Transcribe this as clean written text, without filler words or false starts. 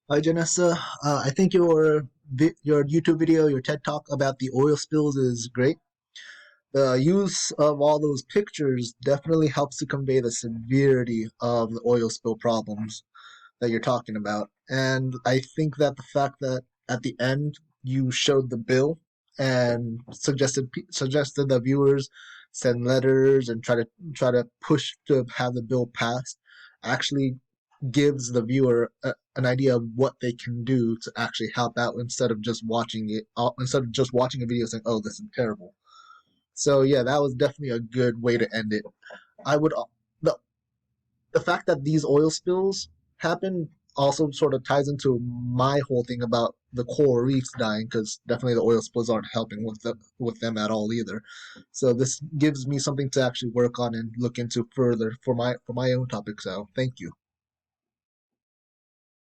Hi, Janessa. I think your YouTube video, your TED Talk about the oil spills is great. The use of all those pictures definitely helps to convey the severity of the oil spill problems that you're talking about. And I think that the fact that at the end you showed the bill and suggested the viewers send letters and try to push to have the bill passed actually gives the viewer an idea of what they can do to actually help out instead of just watching a video saying, "Oh, this is terrible." So yeah, that was definitely a good way to end it. I would the the fact that these oil spills happen also sort of ties into my whole thing about the coral reefs dying, because definitely the oil spills aren't helping with them at all either. So this gives me something to actually work on and look into further for my own topic. So thank you.